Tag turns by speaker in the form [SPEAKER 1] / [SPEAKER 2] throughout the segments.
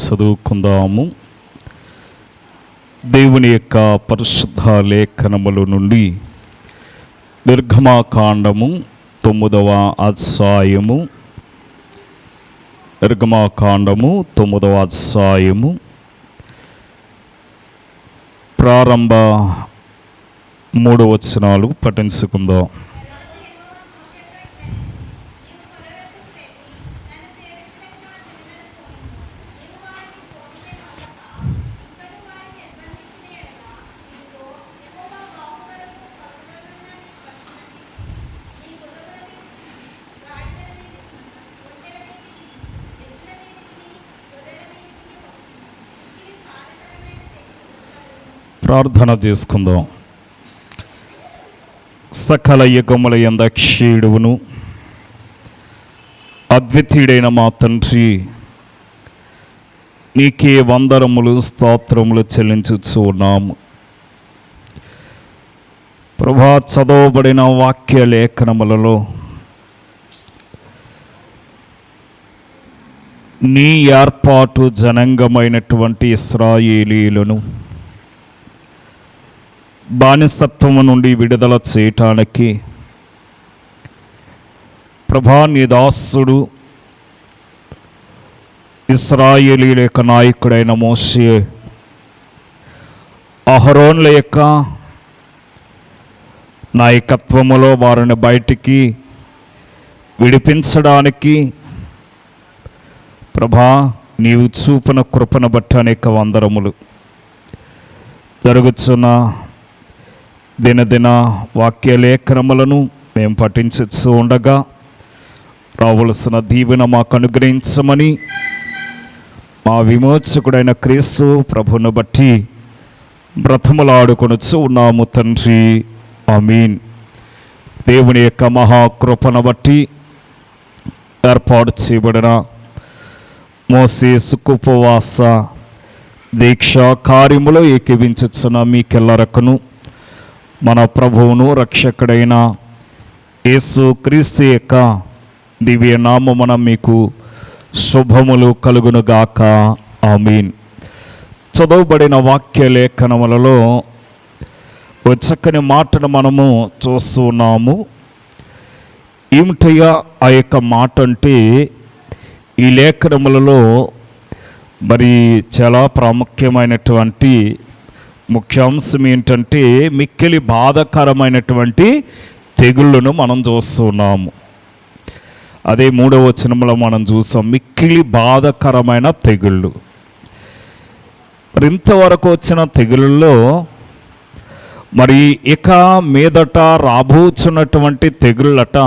[SPEAKER 1] చదువుకుందాము. దేవుని యొక్క పరిశుద్ధ లేఖనముల నుండి నిర్గమాకాండము 9వ అధ్యాయము. నిర్గమాకాండము 9వ అధ్యాయము ప్రారంభ 3 వచనాలు పఠించుకుందాం. ప్రార్థన చేసుకుందాం. సకల యుగముల యందు అక్షయుడును అద్వితీయుడైన మా తండ్రి, నీకే వందనములు స్తోత్రములు చెల్లించుచు ఉన్నాము. ప్రభా, చదవబడిన వాక్య లేఖనములలో నీ ఏర్పాటు జనాంగమైనటువంటి ఇశ్రాయేలీయులను బానిసత్వము నుండి విడుదల చేయటానికి ప్రభా, నీ దాసుడు ఇశ్రాయేలీయుల యొక్క నాయకుడైన మోషే అహరోనుల యొక్క నాయకత్వములో వారిని బయటికి విడిపించడానికి ప్రభా, నీవు చూపిన కృపను బట్టి అనేక వందనములు. జరుగుతున్న దినదిన వాక్య లేఖనములను మేము పఠించు ఉండగా రావలసిన దీవెన మాకు అనుగ్రహించమని మా విమోచకుడైన క్రీస్తు ప్రభువును బట్టి బ్రతములాడుకొనుచు ఉన్నాము తండ్రి, ఆమీన్. దేవుని యొక్క మహాకృపను బట్టి ఏర్పాటు చేయబడిన మోసే ఉపవాస దీక్షా కార్యములో ఏకీవించుచున్న మీకెల్లరకును మన ప్రభువును రక్షకుడైన యేసు క్రీస్తు యొక్క దివ్య నామమున మీకు శుభములు కలుగునుగాక, ఆమీన్. చదవబడిన వాక్య లేఖనములలో ఒక చక్కని మాటను మనము చూస్తూ ఉన్నాము. ఏమిటయ్యా ఆ యొక్క మాట అంటే, ఈ లేఖనములలో మరి చాలా ప్రాముఖ్యమైనటువంటి ముఖ్యాంశం ఏంటంటే, మిక్కిలి బాధాకరమైనటువంటి తెగుళ్ళను మనం చూస్తున్నాము. అదే 3వ వచనంలో మనం చూసాం, మిక్కిలి బాధాకరమైన తెగుళ్ళు. మరి ఇంతవరకు వచ్చిన తెగుళ్ళలో మరి ఇక మీదట రాబోచున్నటువంటి తెగుళ్ళట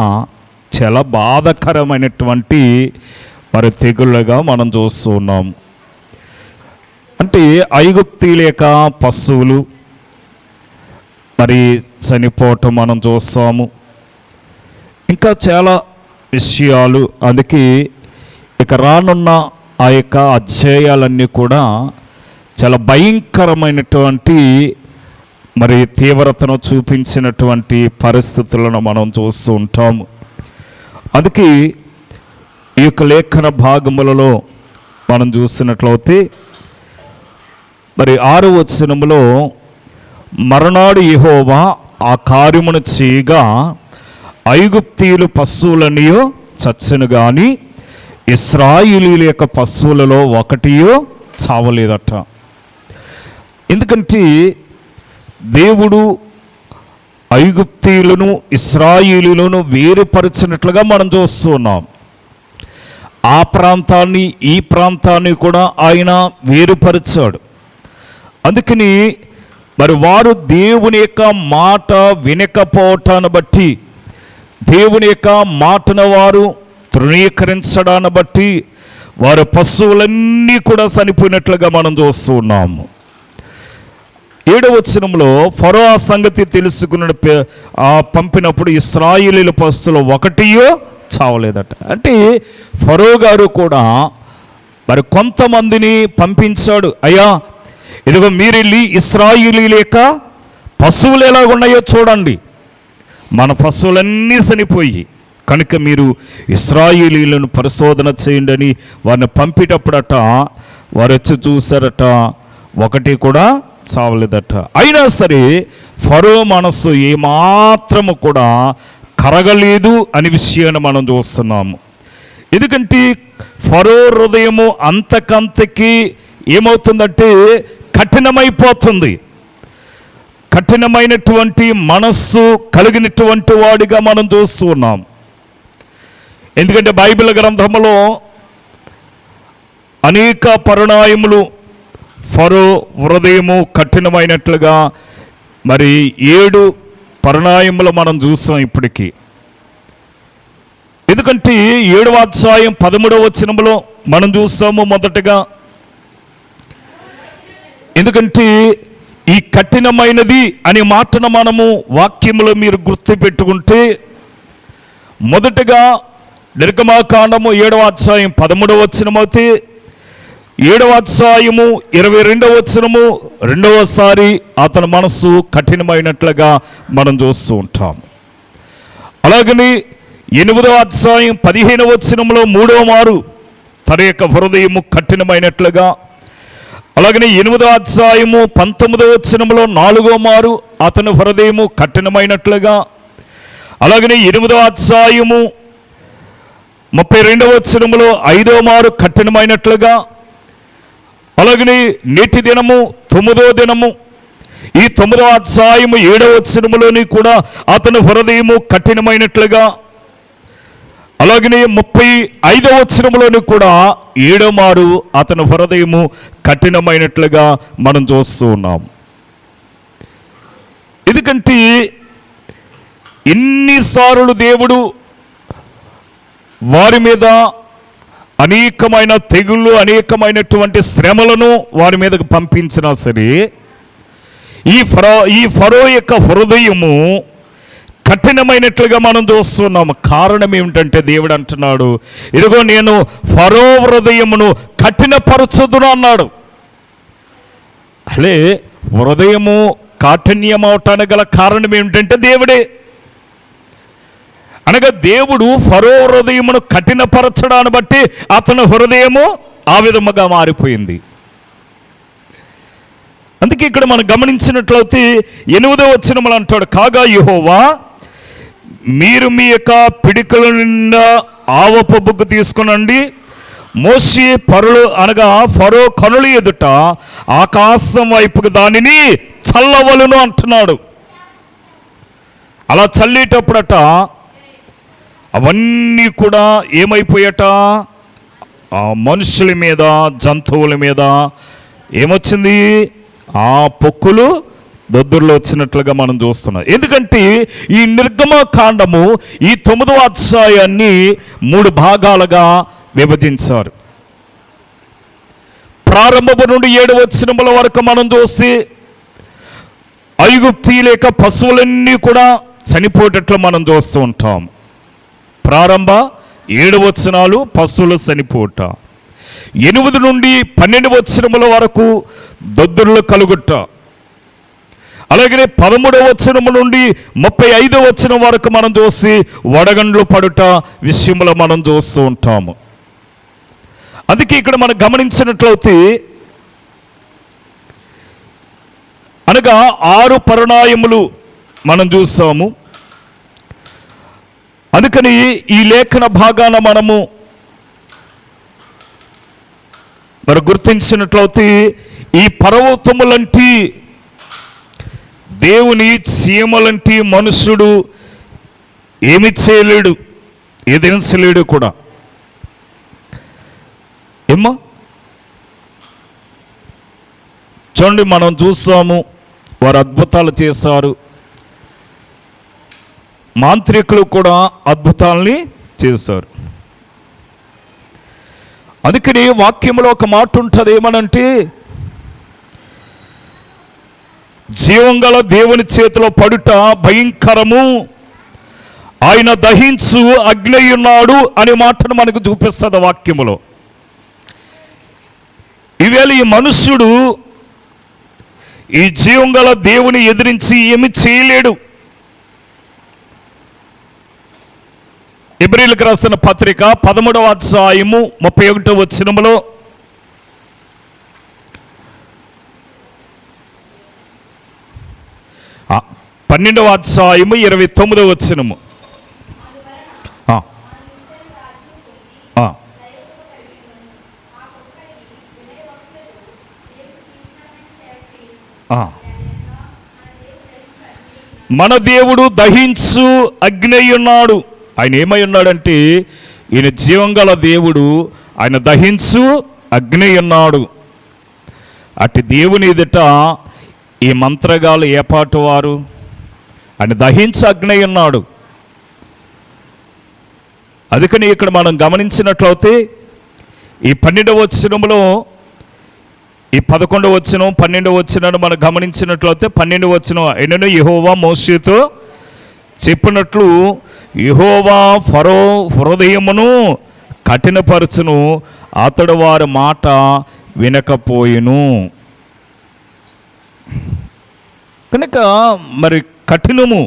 [SPEAKER 1] చాలా బాధాకరమైనటువంటి మరి తెగుళ్ళగా మనం చూస్తూ ఉన్నాము. అంటే ఐగుప్తీయుల యొక్క పశువులు మరి చనిపోవటం మనం చూస్తాము. ఇంకా చాలా విషయాలు. అందుకే ఇక రానున్న ఆ యొక్క అధ్యాయాలన్నీ కూడా చాలా భయంకరమైనటువంటి మరి తీవ్రతను చూపించినటువంటి పరిస్థితులను మనం చూస్తూ ఉంటాము. అందుకే ఈ యొక్క లేఖన భాగములలో మనం చూసినట్లయితే మరి 6వ వచనములో, మరునాడు యెహోవా ఆ కార్యమును చేయగా ఐగుప్తీయులు పశువులనియో చచ్చెను గాని ఇశ్రాయేలీయుల యొక్క పశువులలో ఒకటియో చావలేదట. ఎందుకంటే దేవుడు ఐగుప్తీయులను ఇశ్రాయేలీయులను వేరుపరిచినట్లుగా మనం చూస్తున్నాం. ఆ ప్రాంతాన్ని ఈ ప్రాంతాన్ని కూడా ఆయన వేరుపరిచాడు. అందుకని మరి వారు దేవుని యొక్క మాట వినకపోవటాన్ని బట్టి, దేవుని యొక్క మాటను వారు తృణీకరించడాన్ని బట్టి వారి పశువులన్నీ కూడా చనిపోయినట్లుగా మనం చూస్తూ ఉన్నాము. 7వ వచనంలో, ఫరో ఆ సంగతి తెలుసుకున్న పంపినప్పుడు ఇశ్రాయేలీయుల పశువులు ఒకటియో చావలేదట. అంటే ఫరో గారు కూడా మరి కొంతమందిని పంపించాడు. అయ్యా, ఇదిగో మీరు వెళ్ళి ఇశ్రాయేలీయుల యొక్క పశువులు ఎలాగున్నాయో చూడండి. మన పశువులన్నీ చనిపోయి కనుక మీరు ఇశ్రాయేలీయులను పరిశోధన చేయండి అని వారిని పంపేటప్పుడట వారు వచ్చి చూశారట, ఒకటి కూడా చావలేదట. అయినా సరే ఫరో మనస్సు ఏమాత్రము కూడా కరగలేదు అనే విషయాన్ని మనం చూస్తున్నాము. ఎందుకంటే ఫరో హృదయము అంతకంతకి ఏమవుతుందంటే కఠినమైపోతుంది. కఠినమైనటువంటి మనస్సు కలిగినటువంటి వాడిగా మనం చూస్తూ ఉన్నాం. ఎందుకంటే బైబిల్ గ్రంథంలో అనేక పరిణామములు ఫరో హృదయము కఠినమైనట్లుగా మరి 7 పరిణామములు మనం చూస్తాం ఇప్పటికీ. ఎందుకంటే 7వ అధ్యాయం 13వ వచనంలో మనం చూస్తాము మొదటగా. ఎందుకంటే ఈ కఠినమైనది అనే మాటను మనము వాక్యములో మీరు గుర్తుపెట్టుకుంటే, మొదటగా నిర్గమాకాండము 7వ అధ్యాయం 13వ వచనం అయితే 7వ అధ్యాయము 22వ వచనము రెండవసారి అతని మనస్సు కఠినమైనట్లుగా మనం చూస్తూ ఉంటాం. అలాగని 8వ అధ్యాయం 15వ వచనంలో 3వ మారు తన యొక్క హృదయము కఠినమైనట్లుగా, అలాగనే 8వ అధ్యాయము 19వ వచనంలో 4వ మారు అతని హృదయము కఠినమైనట్లుగా, అలాగనే 8వ అధ్యాయము 32వ వచనంలో 5వ మారు కఠినమైనట్లుగా, అలాగనే నేటి దినము 9వ దినము ఈ 9వ అధ్యాయము 7వ వచనములోని కూడా అతని హృదయము కఠినమైనట్లుగా, అలాగనే 35వ వచనములోని కూడా 7వ మారు అతని హృదయము కఠినమైనట్లుగా మనం చూస్తూ ఉన్నాం. ఎందుకంటే ఎన్నిసార్లు దేవుడు వారి మీద అనేకమైన తెగుళ్ళు, అనేకమైనటువంటి శ్రమలను వారి మీదకు పంపించినా సరే ఈ ఫరో యొక్క హృదయము కఠినమైనట్లుగా మనం చూస్తున్నాము. కారణం ఏమిటంటే దేవుడు అంటున్నాడు, ఇదిగో నేను ఫరో హృదయమును కఠినపరచుదును అన్నాడు. అలే హృదయము కాఠిన్యం అవటానికి గల కారణం ఏమిటంటే దేవుడే. అనగా దేవుడు ఫరో హృదయమును కఠినపరచడాన్ని బట్టి అతని హృదయము ఆ విధముగా మారిపోయింది. అందుకే ఇక్కడ మనం గమనించినట్లయితే 8వ వచనములు అంటాడు, కాగా యెహోవా మీరు మీ యొక్క పిడికల నిండా ఆవపు బుగ్గు తీసుకునండి, మోషే అనగా ఫరో కనుల ఎదుట ఆకాశం వైపుకు దానిని చల్లవలను అంటున్నాడు. అలా చల్లేటప్పుడట అవన్నీ కూడా ఏమైపోయాట, ఆ మనుషుల మీద, జంతువుల మీద ఏమొచ్చింది, ఆ పొక్కులు దొద్దుర్లో వచ్చినట్లుగా మనం చూస్తున్నాం. ఎందుకంటే ఈ నిర్గమకాండము ఈ 9వ అధ్యాయాన్ని 3 భాగాలుగా విభజించారు. ప్రారంభము నుండి 7వ వచనముల వరకు మనం చూస్తే ఐగుప్తీయుల యొక్క పశువులన్నీ కూడా చనిపోయేటట్లు మనం చూస్తూ ఉంటాం. ప్రారంభ 7 వచనాలు పశువులు చనిపోట, 8 నుండి 12 వచనముల వరకు దొద్దుర్లు కలుగుట, అలాగే 13వ వచనము నుండి 35వ వచనం వరకు మనం చూసి వడగండ్లు పడుట విషయంలో మనం చూస్తూ ఉంటాము. అందుకే ఇక్కడ మనం గమనించినట్లయితే అనగా 6 పరిణామములు మనం చూస్తాము. అందుకని ఈ లేఖన భాగాన మనము మరి గుర్తించినట్లయితే ఈ పర్వతములంటి దేవుని చీమలంటి మనుషుడు ఏమి చేయలేడు, ఎదిరించలేడు కూడా. ఏమ్మా చూడండి, మనం చూస్తాము వారు అద్భుతాలు చేశారు, మాంత్రికులు కూడా అద్భుతాలని చేశారు. అందుకని వాక్యంలో ఒక మాట ఉంటుంది, ఏమనంటే జీవంగల దేవుని చేతిలో పడుట భయంకరము, ఆయన దహించు అగ్ని ఉన్నాడు అనే మాటను మనకు చూపిస్తుంది వాక్యములో. ఈవేళ ఈ మనుష్యుడు ఈ జీవంగల దేవుని ఎదిరించి ఏమి చేయలేడు. హెబ్రీయులకు రాసిన పత్రిక 13వ అధ్యాయము 31వ వచనములో, 12వ అధ్యాయము 29వ వచనము. మన దేవుడు దహించు అగ్ని ఉన్నాడు. ఆయన ఏమై ఉన్నాడంటే, ఈయన జీవంగల దేవుడు, ఆయన దహించు అగ్ని ఉన్నాడు. అటు దేవుని ఎదుట ఈ మంత్రగాలు ఏపాటు వారు? ఆయన దహించు అగ్ని ఉన్నాడు. అందుకని ఇక్కడ మనం గమనించినట్లయితే ఈ 12వ వచనములో, ఈ 11వ వచనం 12వ వచనాన్ని మనం గమనించినట్లయితే 12వ వచనం, అయినను యెహోవా మోషేతో చెప్పినట్లు యెహోవా ఫరో హృదయమును కఠినపరచును, అతడు వారి మాట వినకపోయెను. కనుక మరి కఠినము,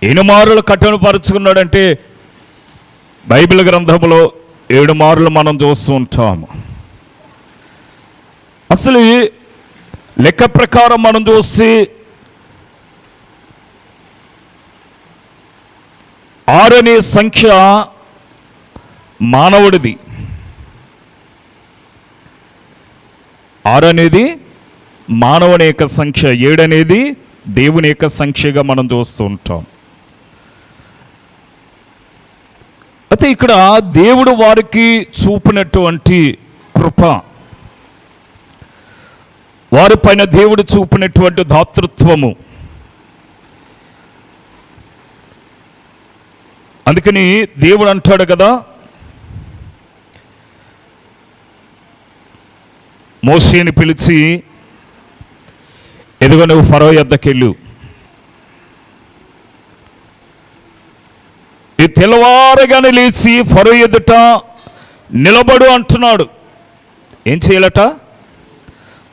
[SPEAKER 1] ఎన్ని మారులు కఠినపరుచుకున్నాడంటే బైబిల్ గ్రంథంలో 7 మార్లు మనం చూస్తూ ఉంటాము. అసలు లెక్క ప్రకారం మనం చూస్తే 6 అనే సంఖ్య మానవుడిది. 6 అనేది మానవుని యొక్క సంఖ్య, 7 అనేది దేవుని యొక్క సంఖ్యగా మనం చూస్తూ ఉంటాం. అయితే ఇక్కడ దేవుడు వారికి చూపినటువంటి కృప, వారిపైన దేవుడు చూపినటువంటి దాతృత్వము, అందుకని దేవుడు అంటాడు కదా, మోషేని పిలిచి, ఎదుగో నువ్వు ఫరో యొద్దకెళ్ళు, ఈ తెల్లవారుగానే లేచి ఫరో ఎదుట నిలబడు అంటున్నాడు. ఏం చేయాలట?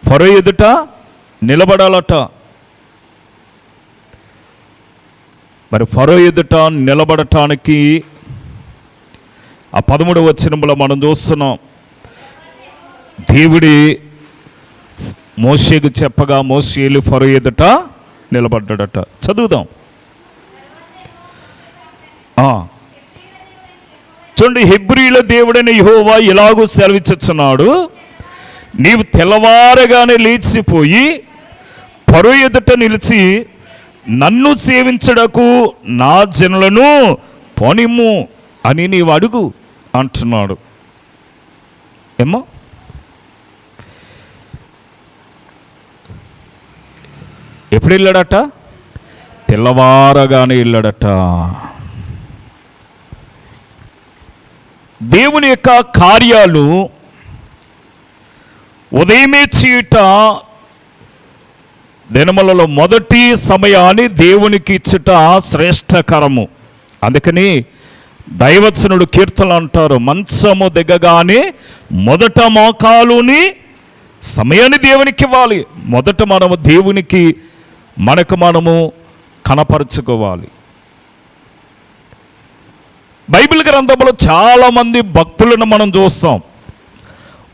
[SPEAKER 1] ఫరో ఎదుట నిలబడాలట. మరి ఫరో ఎదుట నిలబడటానికి ఆ 13వ వచనంలో మనం చూస్తున్నాం, దేవుడి మోషేకు చెప్పగా మోషేలు ఫరో ఎదుట నిలబడ్డాడట. చదువుదాం. చూడండి, హెబ్రీయుల దేవుడైన యెహోవా ఇలాగూ సెలవిచ్చుచున్నాడు, నీవు తెల్లవారగానే లేచిపోయి ఫరో ఎదుట నిలిచి నన్ను సేవించడకు నా జనులను పోనిమ్ము అని నీవు అడుగు అంటున్నాడు. ఏమో ఎప్పుడు వెళ్ళాడట? తెల్లవారగానే వెళ్ళాడట. దేవుని యొక్క కార్యాలు ఉదయమే చీట దినములలో మొదటి సమయాన్ని దేవునికి ఇచ్చుట శ్రేష్టకరము. అందుకని దైవచనుడు కీర్తనలు అంటారు, మంచము దిగగానే మొదట మోకాలుని సమయాన్ని దేవునికి ఇవ్వాలి. మొదట మనము దేవునికి మనము కనపరుచుకోవాలి. బైబిల్ గ్రంథంలో చాలామంది భక్తులను మనం చూస్తాం.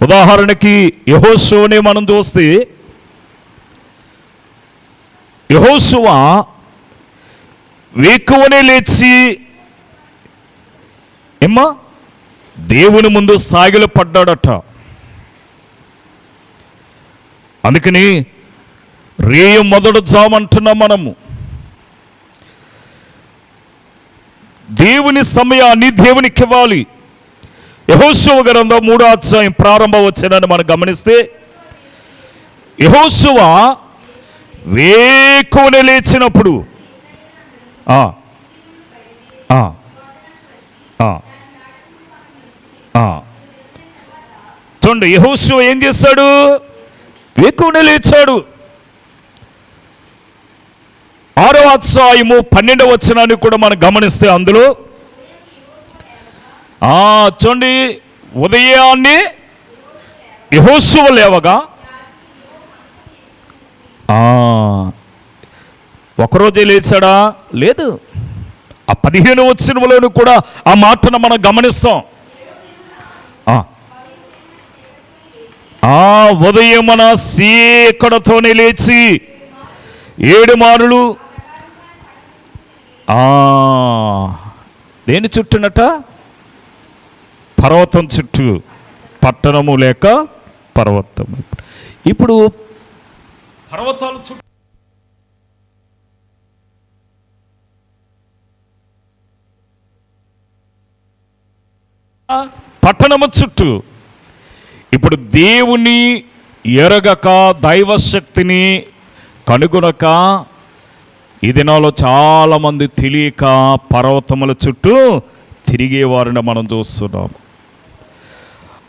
[SPEAKER 1] ఉదాహరణకి యెహోషువనే మనం చూస్తే, యెహోషువ వేకువనే లేచి దేవుని ముందు సాగిల పడ్డాడట. అందుకని రేయ మొదటి జామంటున్నాం మనము. దేవుని సమయాన్ని దేవునికి ఇవ్వాలి. యెహోషువ గ్రంథం 3వ అధ్యాయం ప్రారంభ వచనాన్ని మనం గమనిస్తే, యెహోషువ వేకువనే లేచినప్పుడు చూడండి, యెహోషువ ఏం చేశాడు? వేకువనే లేచాడు. 6వ అధ్యాయము 12వ వచనాన్ని కూడా మనం గమనిస్తే అందులో చూడండి, ఉదయాన్నే యెహోషువ లేవగా, ఒకరోజే లేచాడా? లేదు, ఆ 15వ వచనంలోను కూడా ఆ మాటను మనం గమనిస్తాం. ఉదయమున చీకటితోనే లేచి 7 మారులు దేని చుట్టూనట? పర్వతం చుట్టూ. పట్టణము లేక పర్వతం. ఇప్పుడు పర్వతాల చుట్టూ పట్టణము చుట్టూ. ఇప్పుడు దేవుని ఎరగక, దైవశక్తిని కనుగొనక ఈ దినాల్లో చాలామంది తెలియక పర్వతముల చుట్టూ తిరిగేవారిని మనం చూస్తున్నాం.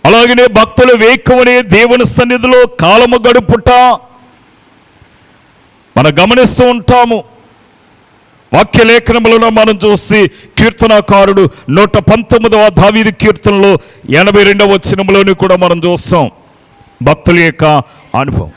[SPEAKER 1] అలాగనే భక్తులు వేకువనే దేవుని సన్నిధిలో కాలము గడుపుట మనం గమనిస్తూ ఉంటాము. వాక్యలేఖనములను మనం చూసి కీర్తనాకారుడు 119వ దావీదు కీర్తనలో 82వ వచనంలోని కూడా మనం చూస్తాం భక్తుల యొక్క అనుభవం.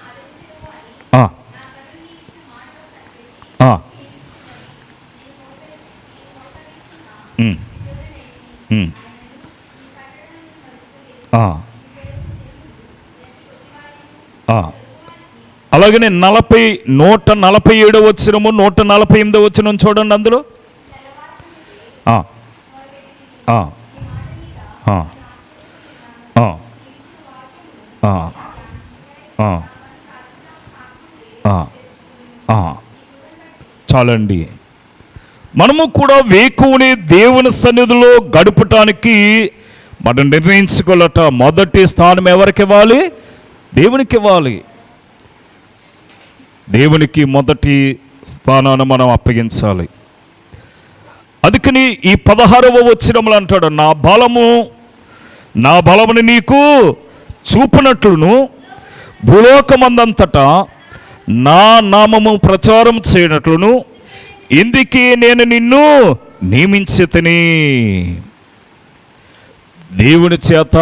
[SPEAKER 1] అలాగనే 147వ వచనము 148వ వచనం చూడండి. అందులో చాలండి. మనము కూడా వేకువని దేవుని సన్నిధిలో గడపటానికి మనం నిర్ణయించుకోవాలట. మొదటి స్థానం ఎవరికి ఇవ్వాలి? దేవునికి ఇవ్వాలి. దేవునికి మొదటి స్థానాన్ని మనం అప్పగించాలి. అందుకని ఈ 16వ వచనంలో అంటాడు, నా బలముని నీకు చూపునట్లును భూలోకమందంతటా నా నామము ప్రచారం చేయనట్లును ఇందుకే నేను నిన్ను నియమించితిని. దేవుని చేత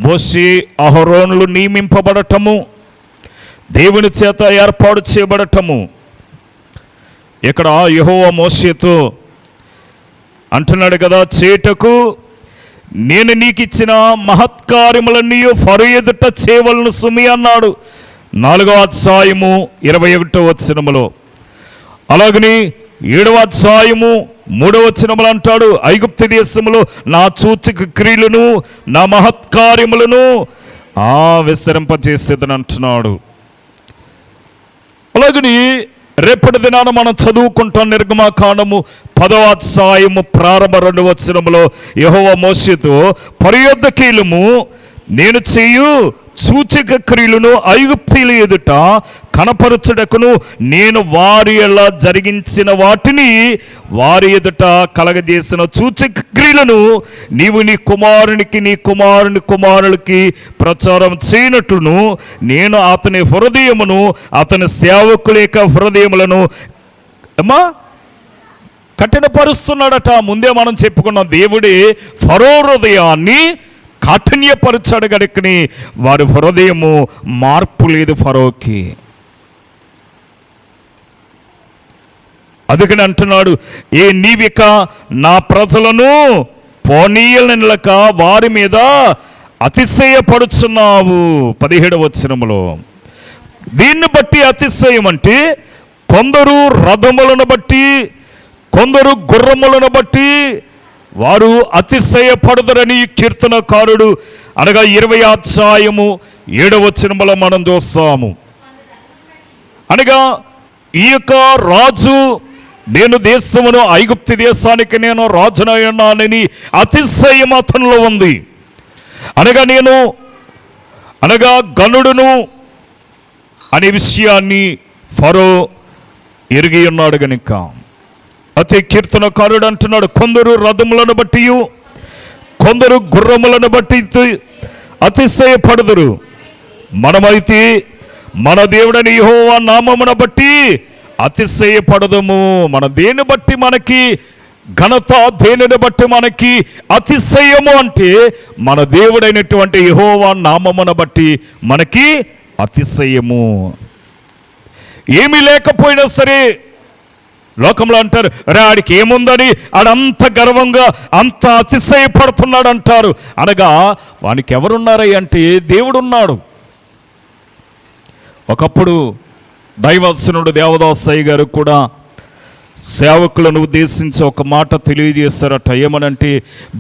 [SPEAKER 1] మోషే అహరోనులు నియమింపబడటము, దేవుని చేత ఏర్పాటు చేయబడటము. ఇక్కడ యెహోవా మోషేతో అంటున్నాడు కదా, చేటకు నేను నీకు ఇచ్చిన మహత్కార్యములన్నీ ఫరో ఎదుట చేయవలను సుమి అన్నాడు 4వ అధ్యాయము 21వ వచనములో. అలాగని 7వ అధ్యాయము 3వ వచనములు అంటాడు, ఐగుప్తు దేశములో నా సూచక క్రియలను నా మహత్కార్యములను విస్తరింపజేసేదని అంటున్నాడు. అలాగని రేపటి దినాన మనం చదువుకుంటాం నిర్గమాకాండము 10వ అధ్యాయము ప్రారంభ 2వ వచనములో యెహోవా మోషేతో ఫరో యొద్దకు వెళ్ళుము, నేను చేయు సూచక క్రియలను ఐగుప్తీయుల ఎదుట కనపరచుటకును నేను వారి ఎలా జరిగించిన వాటిని వారి ఎదుట కలగజేసిన సూచక క్రియలను నీవు నీ కుమారునికి నీ కుమారుని కుమారులకి ప్రచారం చేయనట్లును నేను అతని హృదయమును అతని సేవకుల యొక్క హృదయములను కఠినపరుస్తున్నాడట. ముందే మనం చెప్పుకున్నాం, దేవుడే ఫరో హృదయాన్ని కాఠిన్యపరచాడు గనుకని వారి హృదయము మార్పు లేదు ఫరోకి. అందుకని అంటున్నాడు, నీవిక నా ప్రజలను పోనీయలక వారి మీద అతిశయపడుచున్నావు 17వ వచనములో. దీన్ని బట్టి అతిశయం అంటే కొందరు రథములను బట్టి కొందరు గుర్రములను బట్టి వారు అతిశయపడదరని కీర్తనకారుడు అనగా 20వ అధ్యాయము 7వ వచనములో మనం చూస్తాము. అనగా ఈ యొక్క రాజు నేను దేశమును ఐగుప్తు దేశానికి నేను రాజునయ్యున్నానని అతిశయం అతనిలో ఉంది. అనగా గనుడును అనే విషయాన్ని ఫరో ఎరిగి ఉన్నాడు గనుక అతి కీర్తనకారుడు అంటున్నాడు, కొందరు రథములను బట్టి కొందరు గుర్రములను బట్టి అతిశయపడదురు, మనమైతే మన దేవుడని యెహోవా నామమును బట్టి అతిశయపడదము. మన దేని బట్టి మనకి ఘనత, దేనిని బట్టి మనకి అతిశయము అంటే మన దేవుడైనటువంటి యెహోవా నామమును బట్టి మనకి అతిశయము. ఏమీ లేకపోయినా సరే లోకంలో అంటారు, రే ఆడికి ఏముందని ఆడంత గర్వంగా అంత అతిశయపడుతున్నాడు అంటారు. అనగా వానికి ఎవరున్నారై అంటే దేవుడున్నాడు. ఒకప్పుడు దైవవచనుడు దేవదాసయ్య గారు కూడా సేవకులను ఉద్దేశించి ఒక మాట తెలియజేశారట. ఏమనంటే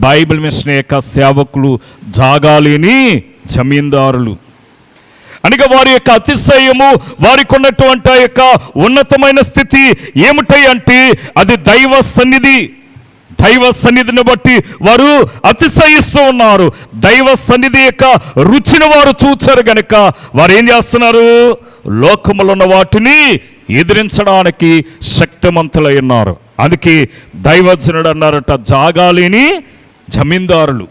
[SPEAKER 1] బైబిల్ మిషన్ యొక్క సేవకులు జాగాలేని జమీందారులు. అనగా వారి యొక్క అతిశయము, వారికి ఉన్నటువంటి ఆ యొక్క ఉన్నతమైన స్థితి ఏమిటాయి అంటే అది దైవ సన్నిధి. దైవ సన్నిధిని బట్టి వారు అతిశయిస్తూ ఉన్నారు. దైవ సన్నిధి యొక్క రుచిని వారు చూచారు గనుక వారు ఏం చేస్తున్నారు? లోకములో ఉన్న వాటిని ఎదిరించడానికి శక్తిమంతులై ఉన్నారు. అందుకే దైవజనుడు అన్నారట, జాగాలేని జమీందారులు.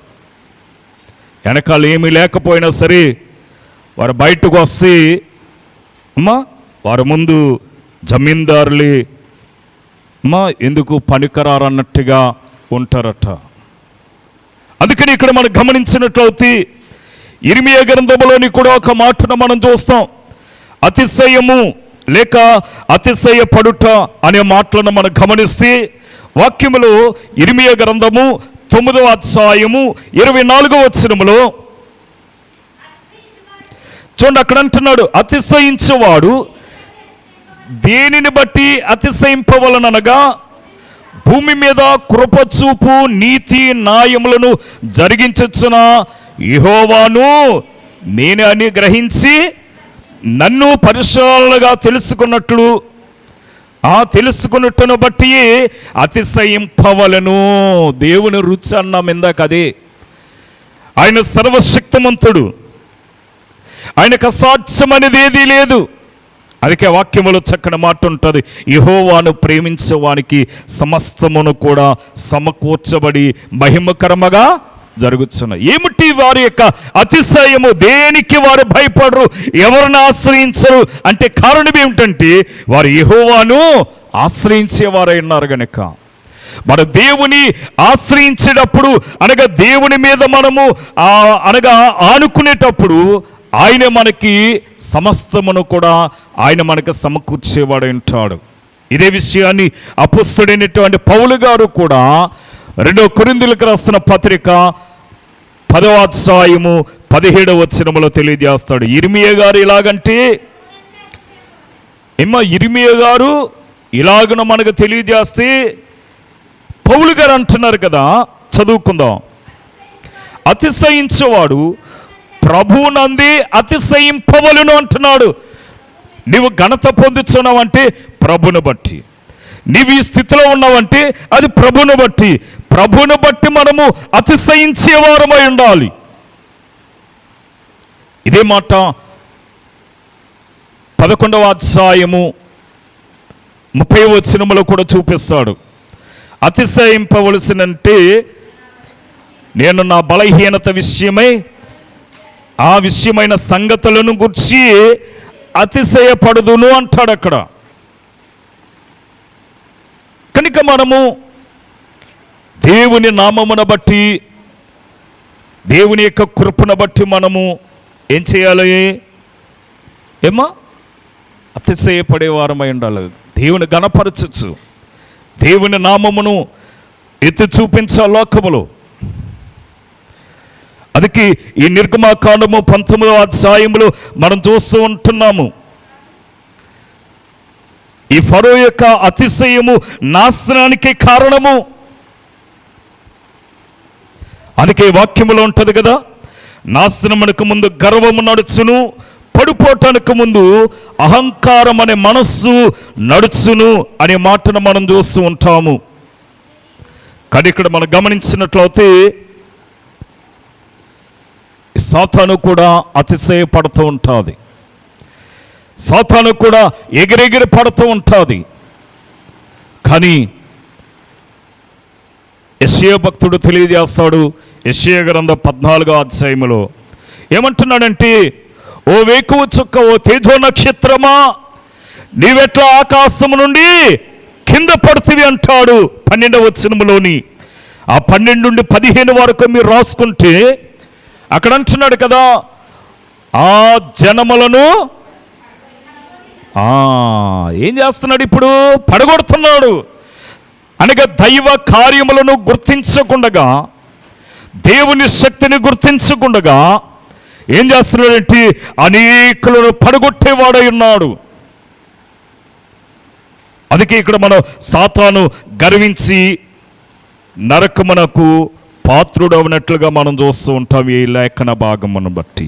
[SPEAKER 1] వెనకాల ఏమీ లేకపోయినా సరే వారు బయటకు వస్తే వారి ముందు జమీందారులే ఎందుకు పనికరారన్నట్టుగా ఉంటారట. అందుకని ఇక్కడ మనం గమనించినట్లయితే ఇర్మియా గ్రంథంలోని కూడా ఒక మాటను మనం చూస్తాం. అతిశయము లేక అతిశయపడుట అనే మాటలను మనం గమనిస్తే వాక్యములో ఇర్మియా గ్రంథము 9వ అధ్యాయము 24వ వచనములో చూడండి, అక్కడ అంటున్నాడు, అతిశయించేవాడు దేనిని బట్టి అతిశయింపవలనగా భూమి మీద కృపచూపు నీతి న్యాయములను జరిగించుచున్న యెహోవాను నేను అని గ్రహించి నన్ను పరిశీలనగా తెలుసుకున్నట్లు ఆ తెలుసుకున్నట్టును బట్టి అతిశయింపవలను. దేవుని రుచి అన్నాం ఇందాక. అదే ఆయన సర్వశక్తిమంతుడు, ఆయనకు అసాధ్యమనేది ఏదీ లేదు. అందుకే వాక్యములో చక్కని మాట ఉంటుంది, యెహోవాను ప్రేమించే వానికి సమస్తమును కూడా సమకూర్చబడి మహిమకరముగా జరుగుతున్నాయి. ఏమిటి వారి యొక్క అతిశయము? దేనికి వారు భయపడరు, ఎవరిని ఆశ్రయించరు అంటే కారణం ఏమిటంటే వారు యెహోవాను ఆశ్రయించేవారై ఉన్నారు గనుక. మన దేవుని ఆశ్రయించేటప్పుడు అనగా దేవుని మీద మనము అనగా ఆనుకునేటప్పుడు ఆయన మనకి సమస్తమును కూడా ఆయన మనకు సమకూర్చేవాడు ఉంటాడు. ఇదే విషయాన్ని అపొస్తలుడైనటువంటి పౌలు గారు కూడా 2 కొరింథీయులకు రాస్తున్న పత్రిక 10వ అధ్యాయము 17వ వచనములో తెలియజేస్తాడు. ఇర్మియా గారు ఇలాగంటే ఇర్మియా గారు ఇలాగను మనకు తెలియజేస్తే పౌలు గారు అంటున్నారు కదా, చదువుకుందాం. అతిశయించేవాడు ప్రభువునందే అతిశయింపవలను అంటున్నాడు. నీవు ఘనత పొందుతున్నావంటే ప్రభుని బట్టి, నీవు ఈ స్థితిలో ఉన్నావంటే అది ప్రభుని బట్టి. ప్రభుని బట్టి మనము అతిశయించేవారమై ఉండాలి. ఇదే మాట 11వ అధ్యాయము 30వ వచనములో కూడా చూపిస్తాడు. అతిశయింపవలసినంటే నేను నా బలహీనత విషయమై ఆ విషయమైన సంగతులను గురించి అతిశయపడుదును అంటాడు అక్కడ. కనుక మనము దేవుని నామమును బట్టి, దేవుని యొక్క కృపను బట్టి మనము ఏం చేయాలి? అతిశయపడేవారమై ఉండాలి. దేవుని గణపరచచ్చు, దేవుని నామమును ఎత్తి చూపించాలి లోకములో. అందుకే ఈ నిర్గమాకాండము 19వ అధ్యాయములో మనం చూస్తూ ఉంటున్నాము. ఈ ఫరో యొక్క అతిశయము నాశనానికి కారణము. అందుకే వాక్యములో ఉంటుంది కదా, నాశనమునకు ముందు గర్వము నడుచును, పడిపోవటానికి ముందు అహంకారం అనే మనస్సు నడుచును అనే మాటను మనం చూస్తూ ఉంటాము. కానీ ఇక్కడ మనం గమనించినట్లయితే సాతాను కూడా అతిశయపడుతూ ఉంటుంది, సాతాను కూడా ఎగిరెగిరి పడుతూ ఉంటుంది. కానీ యెషయా భక్తుడు తెలియజేస్తాడు, యెషయా గ్రంథం 14వ అధ్యాయములో ఏమంటున్నాడంటే, ఓ వేకువ చుక్క, ఓ తేజో నక్షత్రమా, నీవెట్లా ఆకాశము నుండి కింద పడుతుంది అంటాడు 12వ వచనములోని. ఆ 12 నుండి 15 వరకు మీరు రాసుకుంటే అక్కడ అంటున్నాడు కదా, ఆ జనములను ఏం చేస్తున్నాడు ఇప్పుడు? పడగొడుతున్నాడు. అనగా దైవ కార్యములను గుర్తించకుండగా, దేవుని శక్తిని గుర్తించకుండగా ఏం చేస్తున్నాడంటే అనేకులను పడగొట్టేవాడై ఉన్నాడు. అందుకే ఇక్కడ మనం సాతాను గర్వించి నరకమునకు పాత్రుడవనట్లుగా మనం చూస్తూ ఉంటాం ఈ లేఖన భాగమును బట్టి.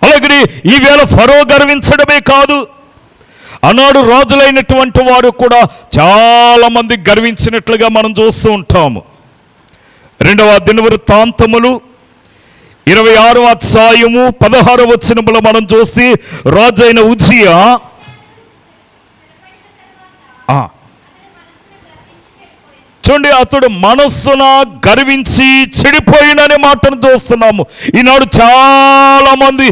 [SPEAKER 1] అలాగే ఈవేళ ఫరో గర్వించడమే కాదు, ఆనాడు రాజులైనటువంటి వారు కూడా చాలామంది గర్వించినట్లుగా మనం చూస్తూ ఉంటాము. 2వ దినవృత్తాంతములు 26వ అధ్యాయము 16వ వచనములో మనం చూసి రాజైన ఉజ్జియా చూడండి, అతడు మనస్సున గర్వించి చెడిపోయిననే మాటను చూస్తున్నాము. ఈనాడు చాలా మంది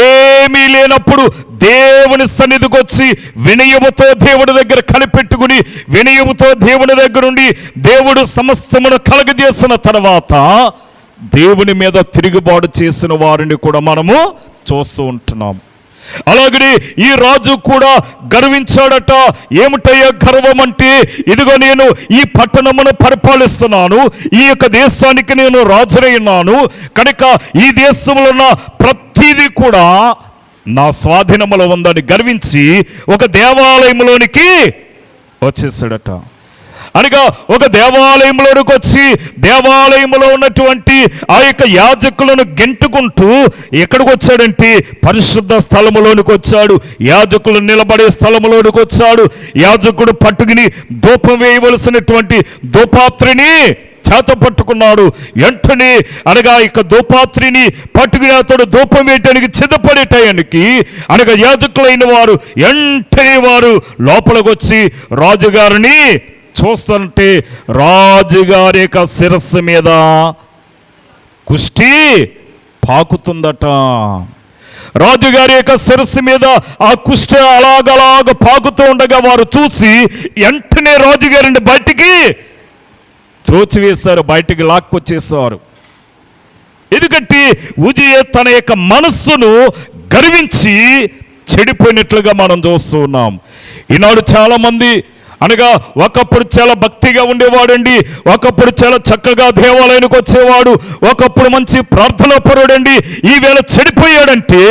[SPEAKER 1] ఏమీ లేనప్పుడు దేవుని సన్నిధికి వచ్చి వినయముతో దేవుడి దగ్గర కనిపెట్టుకుని, వినయముతో దేవుని దగ్గర ఉండి దేవుడు సమస్తమును కలగజేసిన తర్వాత దేవుని మీద తిరుగుబాటు చేసిన వారిని కూడా మనము చూస్తూ ఉంటున్నాం. అలాగనే ఈ రాజు కూడా గర్వించాడట. ఏమిటయ్యా గర్వం అంటే? ఇదిగో నేను ఈ పట్టణమును పరిపాలిస్తున్నాను, ఈ యొక్క దేశానికి నేను రాజునై ఉన్నాను కనుక ఈ దేశంలో ఉన్న ప్రతిదీ కూడా నా స్వాధీనములో ఉందని గర్వించి ఒక దేవాలయంలోనికి వచ్చేసాడట. అనగా ఒక దేవాలయంలోనికి వచ్చి దేవాలయంలో ఉన్నటువంటి ఆ యొక్క యాజకులను గెంటుకుంటూ ఎక్కడికి వచ్చాడంటే పరిశుద్ధ స్థలములోనికి వచ్చాడు. యాజకులు నిలబడే స్థలములోనికి వచ్చాడు. యాజకుడు పట్టుకుని ధూపం వేయవలసినటువంటి ధూపాత్రిని చేత పట్టుకున్నాడు. వెంటనే అనగా ఇక ధూపాత్రిని పట్టుకుని అతడు ధూపం వేయటానికి సిద్ధపడేటానికి అనగా యాజకులైన వారు వెంటనే వారు లోపలికి వచ్చి రాజుగారిని చూస్తుంటే రాజుగారి యొక్క శిరస్సు మీద కుష్టి పాకుతుందట. రాజుగారి యొక్క శిరస్సు మీద ఆ కుష్టి అలాగలాగ పాకుతూ ఉండగా వారు చూసి వెంటనే రాజుగారిని బయటికి త్రోచివేశారు, బయటికి లాక్కొచ్చేసారు. ఎందుకంటే ఉజ్జియా తన యొక్క మనస్సును గర్వించి చెడిపోయినట్లుగా మనం చూస్తూ ఉన్నాం. ఈనాడు చాలామంది అనగా ఒకప్పుడు చాలా భక్తిగా ఉండేవాడండి, ఒకప్పుడు చాలా చక్కగా దేవాలయానికి వచ్చేవాడు, ఒకప్పుడు మంచి ప్రార్థనా పరుడండి. ఈవేళ చెడిపోయాడంటే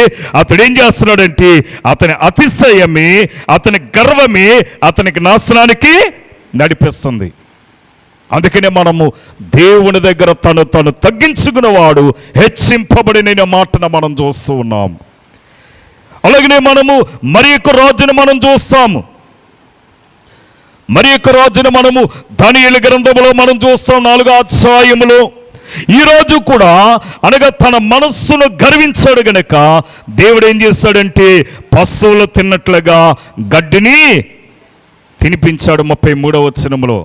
[SPEAKER 1] అతడు ఏం చేస్తున్నాడంటే అతని అతిశయమే, అతని గర్వమే అతనికి నాశనానికి నడిపిస్తుంది. అందుకనే మనము దేవుని దగ్గర తను తగ్గించుకున్నవాడు హెచ్చింపబడిన మాటను మనం చూస్తూ ఉన్నాం. అలాగనే మనము మరి యొక్క రాజును మనం చూస్తాము. మరి యొక్క రాజును మనము దానియేలు గ్రంథములో మనం చూస్తాం 4వ అధ్యాయములో. ఈరోజు కూడా అనగా తన మనస్సును గర్వించాడు గనక దేవుడు ఏం చేస్తాడంటే పశువులు తిన్నట్లుగా గడ్డిని తినిపించాడు. 33వ వచనములో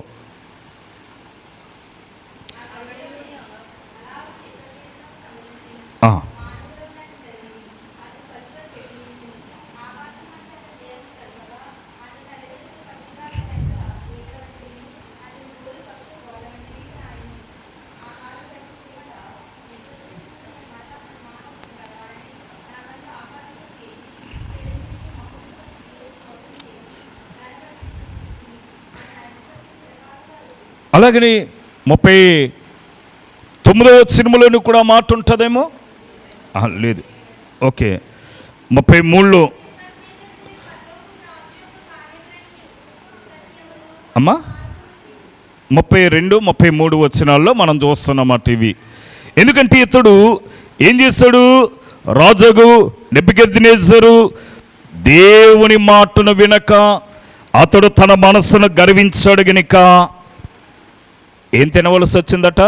[SPEAKER 1] అలాగని 39వ వచనములోని కూడా మాట ఉంటుందేమో, లేదు, ఓకే, 33లో అమ్మా 32, 33 వచనాల్లో మనం చూస్తున్నమాట ఇవి. ఎందుకంటే ఇతడు ఏం చేశాడు? రాజుగు నెబుకద్నెజరు దేవుని మాటను వినక అతడు తన మనస్సును గర్వించాడు గనుక ఏం తినవలసి వచ్చిందట?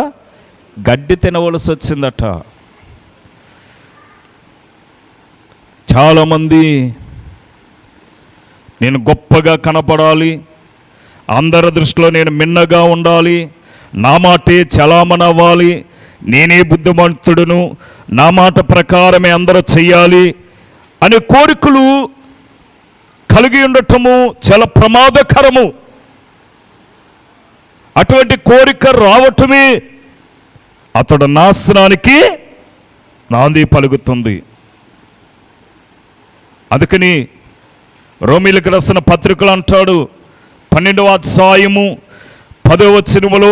[SPEAKER 1] గడ్డి తినవలసి వచ్చిందట. చాలామంది నేను గొప్పగా కనపడాలి, అందరి దృష్టిలో నేను మిన్నగా ఉండాలి, నా మాటే చలామణవ్వాలి, నేనే బుద్ధిమంతుడును, నా మాట ప్రకారమే అందరూ చెయ్యాలి అనే కోరికలు కలిగి ఉండటము చాలా ప్రమాదకరము. అటువంటి కోరిక రావటమే అతడు నాశనానికి నాంది పలుకుతుంది. అందుకని రోమీలకు రాసిన పత్రికలు అంటాడు 12వ అధ్యాయము 10వ వచనములో,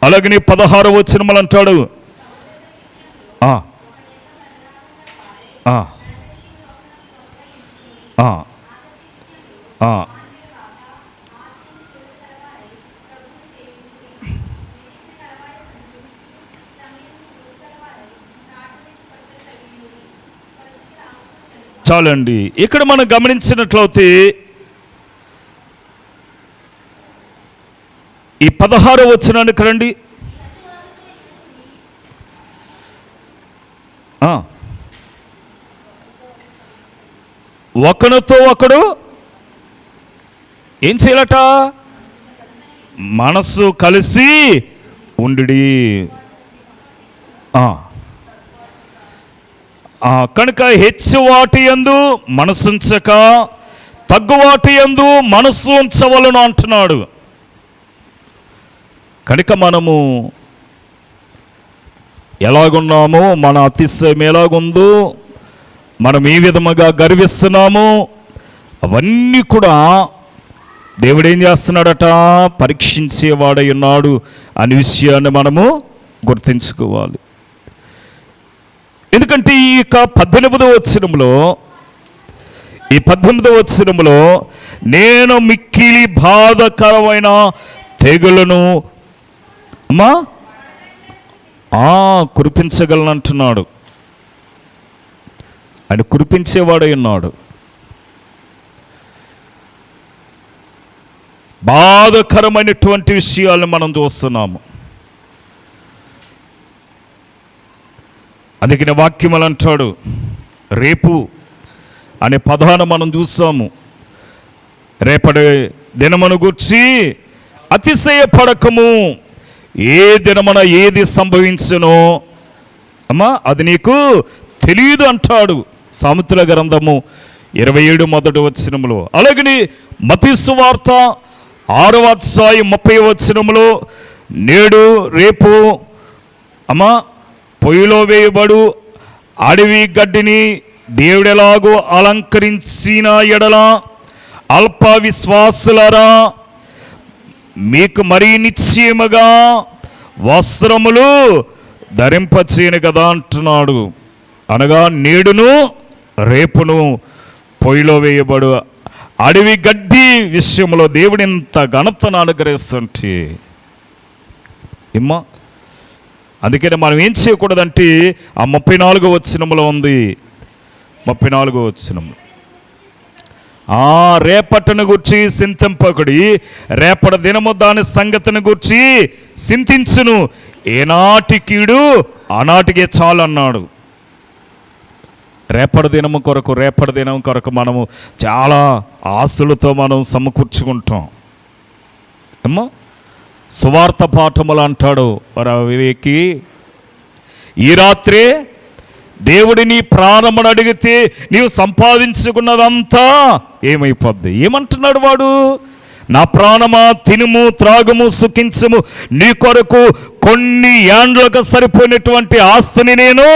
[SPEAKER 1] అలాగనే 16వ వచనములు అంటాడు, చాలండి. ఇక్కడ మనం గమనించినట్లయితే ఈ 16వ వచనానికి రండి. ఒకనితో ఒకడు ఏం చేయాలట? మనసు కలిసి ఉండి. కనుక హెచ్చు వాటి యందు మనసుంచక తగ్గు వాటి యందు మనసు ఉంచవలను అంటున్నాడు. కనుక మనము ఎలాగున్నామో, మన అతిశయం ఎలాగుందో, మనం ఏ విధముగా గర్విస్తున్నామో అవన్నీ కూడా దేవుడు ఏం చేస్తున్నాడట? పరీక్షించేవాడై ఉన్నాడు అనే విషయాన్ని మనము గుర్తించుకోవాలి. ఎందుకంటే ఈ యొక్క 18వ వచనంలో నేను మిక్కిలి బాధకరమైన తెగులను కురిపించగలను అంటున్నాడు. ఆయన కురిపించేవాడై ఉన్నాడు. బాధకరమైనటువంటి విషయాలను మనం చూస్తున్నాము. అందుకని వాక్యములు అంటాడు, రేపు అనే పదాన్ని మనం చూసాము. రేపటి దినమును గూర్చి అతిశయపడకము, ఏ దినమున ఏది సంభవించునో అది నీకు తెలియదు అంటాడు సామెతల గ్రంథము 27 మొదటి వచనములో. అలాగని మత్తయి సువార్త 6వ అధ్యాయం 30వ వచనములో, నేడు రేపు పొయ్యిలో వేయబడు అడవి గడ్డిని దేవుడెలాగో అలంకరించిన ఎడల అల్ప విశ్వాసులరా మీకు మరీ నిశ్చయముగా వస్త్రములు ధరింపచేయను కదా అంటున్నాడు. అనగా నేడును రేపును పొయ్యిలో వేయబడు అడవి గడ్డి విషయంలో దేవుడు ఇంత ఘనతను అనుగ్రహిస్తుంటే అందుకని మనం ఏం చేయకూడదంటే ఆ 34వ వచనంలో ఉంది. 34వ వచనం, రేపటిని గూర్చి చింతింపకుడి, రేపటి దినము దాని సంగతిని గూర్చి చింతించును, ఏనాటి కీడు ఆనాటికే చాలు అన్నాడు. రేపటి దినం కొరకు మనము చాలా ఆశలతో మనం సమకూర్చుకుంటాం. సువార్త పాఠములు అంటాడు వివేకి, ఈ రాత్రే దేవుడి నీ ప్రాణమును అడిగితే నీవు సంపాదించుకున్నదంతా ఏమైపోద్ది? ఏమంటున్నాడు వాడు? నా ప్రాణమా తినుము త్రాగుము సుఖించుము, నీ కొరకు కొన్ని ఏండ్లకు సరిపోయినటువంటి ఆస్తిని నేను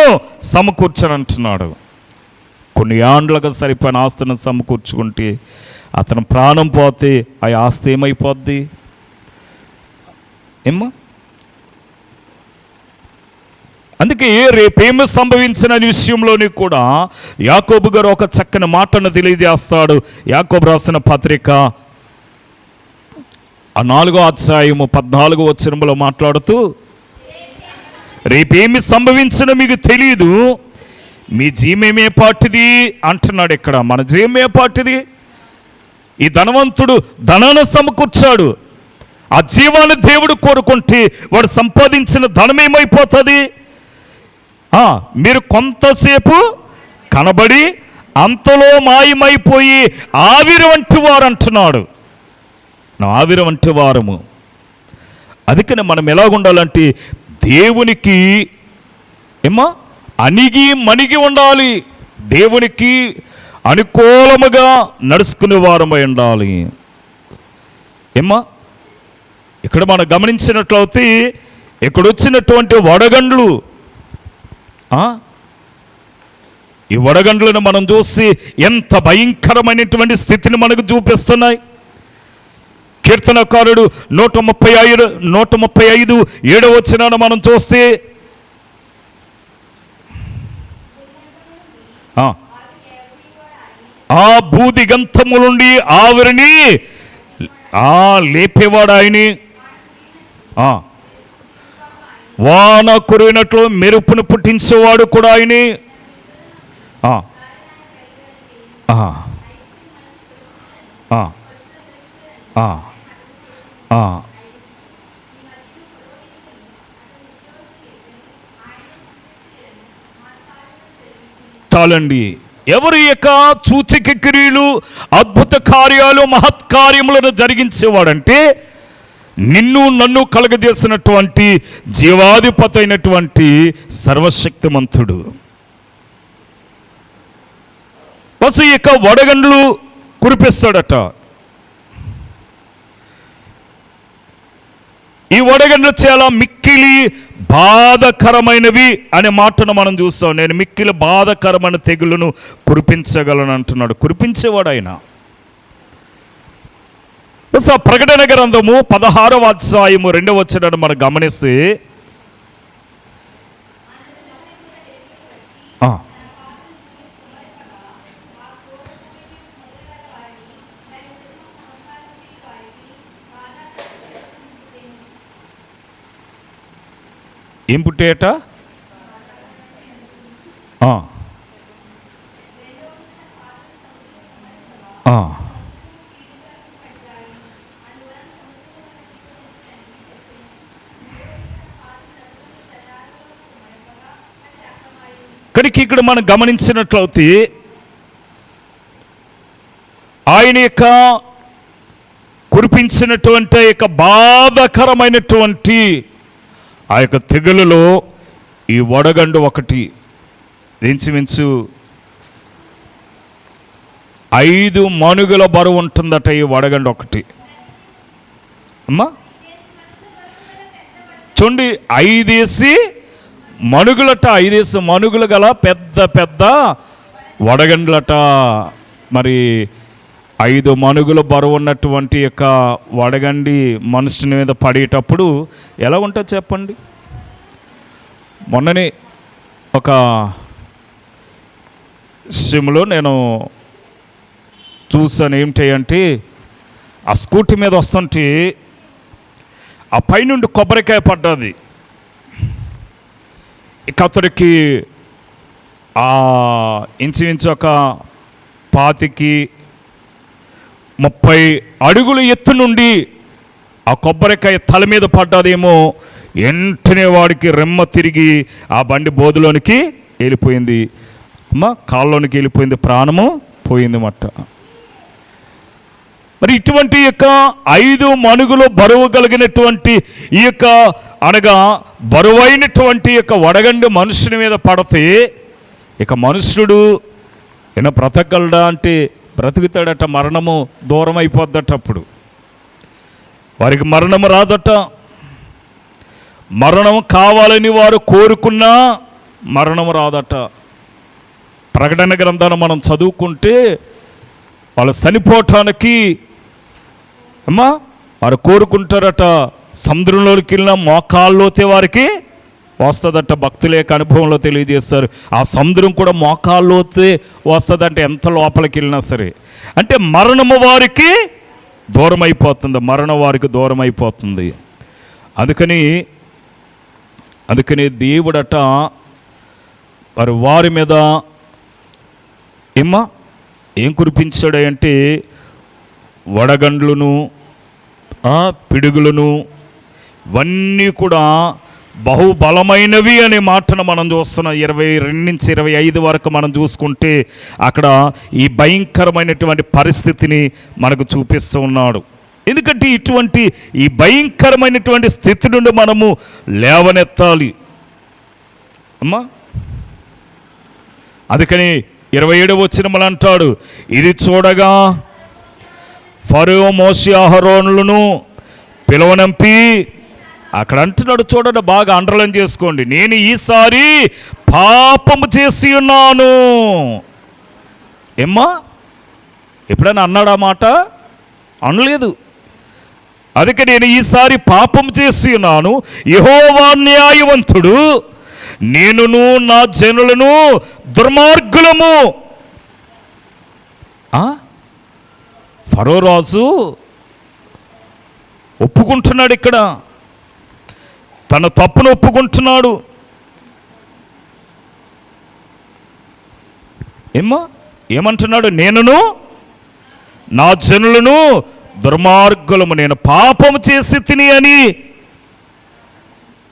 [SPEAKER 1] సమకూర్చనంటున్నాడు. కొన్ని ఏండ్లకు సరిపోయిన ఆస్తిని సమకూర్చుకుంటే అతను ప్రాణం పోతే ఆ ఆస్తి ఏమైపోద్ది? అందుకే రేపేమి సంభవించిన విషయంలోని కూడా యాకోబు గారు ఒక చక్కని మాటను తెలియజేస్తాడు. యాకోబు రాసిన పత్రిక 4వ అధ్యాయము 14వ వచనంలో మాట్లాడుతూ, రేపేమి సంభవించిన మీకు తెలియదు, మీ జీవమే పాటిది అంటున్నాడు. ఇక్కడ మన జీవమే పాటిది. ఈ ధనవంతుడు ధనాన్ని సమకూర్చాడు. ఆ జీవాన్ని దేవుడు కోరుకుంటే వాడు సంపాదించిన ధనం ఏమైపోతుంది? మీరు కొంతసేపు కనబడి అంతలో మాయమైపోయి ఆవిరి వంటి వారు అంటున్నాడు. ఆవిరి వంటి వారము. అందుకని మనం ఎలాగుండాలంటే దేవునికి అణిగి మణిగి ఉండాలి. దేవునికి అనుకూలముగా నడుచుకునే వారమై ఉండాలి. ఇక్కడ మనం గమనించినట్లయితే ఇక్కడ వచ్చినటువంటి వడగండ్లు ఈ వడగండ్లను మనం చూసి ఎంత భయంకరమైనటువంటి స్థితిని మనకు చూపిస్తున్నాయి. కీర్తనకారుడు 135 మనం చూస్తే ఆ భూదిగంతము నుండి ఆవిరిని లేపేవాడు ఆయనే, వాన కురినట్లు మెరుపును పుట్టించేవాడు కూడా ఆయనే. చాలండి. ఎవరి యొక్క సూచక క్రియలు, అద్భుత కార్యాలు, మహత్కార్యములను జరిగించేవాడంటే నిన్ను నన్ను కలగజేసినటువంటి జీవాధిపతి అయినటువంటి సర్వశక్తిమంతుడు. బస్సు ఈ యొక్క వడగండ్లు కురిపిస్తాడట. ఈ వడగండ్లు చాలా మిక్కిలి బాధకరమైనవి అనే మాటను మనం చూస్తాం. నేను మిక్కిలి బాధకరమైన తెగులను కురిపించగలను అంటున్నాడు. కురిపించేవాడు ఆయన. ప్రకటన గ్రంథము 16వ అధ్యాయము 2వ వచనాన్ని మనం గమనిస్తే, ఏం పుట్టేట? కనుక ఇక్కడ మనం గమనించినట్లయితే ఆయన యొక్క కురిపించినటువంటి యొక్క బాధకరమైనటువంటి ఆ యొక్క తెగులులో ఈ వడగండు ఒకటి. ఇంచుమించు 5 మణుగుల బరువు ఉంటుందట ఈ వడగండు ఒకటి. అమ్మా చూడండి, 5 మణుగులట, 5 మణుగులు గల పెద్ద పెద్ద వడగండ్లట. మరి 5 మణుగుల బరువు ఉన్నటువంటి యొక్క వడగండి మనుషుని మీద పడేటప్పుడు ఎలా ఉంటుందో చెప్పండి. మొన్ననే ఒక సిమ్లో నేను చూసాను. ఏమిటంటే ఆ స్కూటీ మీద వస్తుంటే ఆ పైనుండి కొబ్బరికాయ పడ్డది. ఇక అతడికి ఇంచుమించు ఒక 25-30 అడుగుల ఎత్తు నుండి ఆ కొబ్బరికాయ తల మీద పడ్డదేమో. వెంటనే వాడికి రెమ్మ తిరిగి ఆ బండి బోధలోనికి వెళ్ళిపోయింది. కాళ్ళలోనికి వెళ్ళిపోయింది, ప్రాణము పోయింది మట్ట. మరి ఇటువంటి యొక్క 5 మణుగులు బరువు కలిగినటువంటి ఈ యొక్క అనగా బరువైనటువంటి యొక్క వడగండి మనుషుని మీద పడితే ఇక మనుషుడు ఈయన బ్రతకగలడా అంటే బ్రతుకుతాడట. మరణము దూరం అయిపోద్దట. అప్పుడు వారికి మరణము రాదట. మరణం కావాలని వారు కోరుకున్నా మరణం రాదట. ప్రకటన గ్రంథాన్ని మనం చదువుకుంటే వాళ్ళు చనిపోవటానికి వారు కోరుకుంటారట. సముద్రంలోకి వెళ్ళిన మోకాల్లోతే వారికి వస్తుందట. భక్తుల యొక్క అనుభవంలో తెలియజేస్తారు. ఆ సముద్రం కూడా మోకాల్లోతే వస్తుందంటే ఎంత లోపలికి వెళ్ళినా సరే. అంటే మరణము వారికి దూరం అయిపోతుంది, మరణం వారికి దూరం అయిపోతుంది. అందుకని దేవుడట వారి మీద ఏం కురిపించాడంటే వడగండ్లను, పిడుగులను, ఇవన్నీ కూడా బహుబలమైనవి అనే మాటను మనం చూస్తున్నాం. 22 నుంచి 25 వరకు మనం చూసుకుంటే అక్కడ ఈ భయంకరమైనటువంటి పరిస్థితిని మనకు చూపిస్తూ ఉన్నాడు. ఎందుకంటే ఇటువంటి ఈ భయంకరమైనటువంటి స్థితి నుండి మనము లేవనెత్తాలి అమ్మా. అందుకని 27వ వచనములు అంటాడు, ఇది చూడగా ఫరో మోషే అహరోనులను పిలువనంపి, అక్కడ అంటున్నాడు చూడండి, బాగా అండర్లైన్ చేసుకోండి, నేను ఈసారి పాపము చేసి ఉన్నాను. ఏమ్మా, ఎప్పుడైనా అన్నాడా మాట? అనలేదు. అందుకే నేను ఈసారి పాపం చేసి ఉన్నాను, యెహోవా న్యాయవంతుడు, నేనును నా జనులను దుర్మార్గులము. ఫరో రాజు ఒప్పుకుంటున్నాడు, ఇక్కడ తన తప్పును ఒప్పుకుంటున్నాడు. ఏమంటున్నాడు? నేనును నా జనులను దుర్మార్గులము, నేను పాపము చేసి తిని అని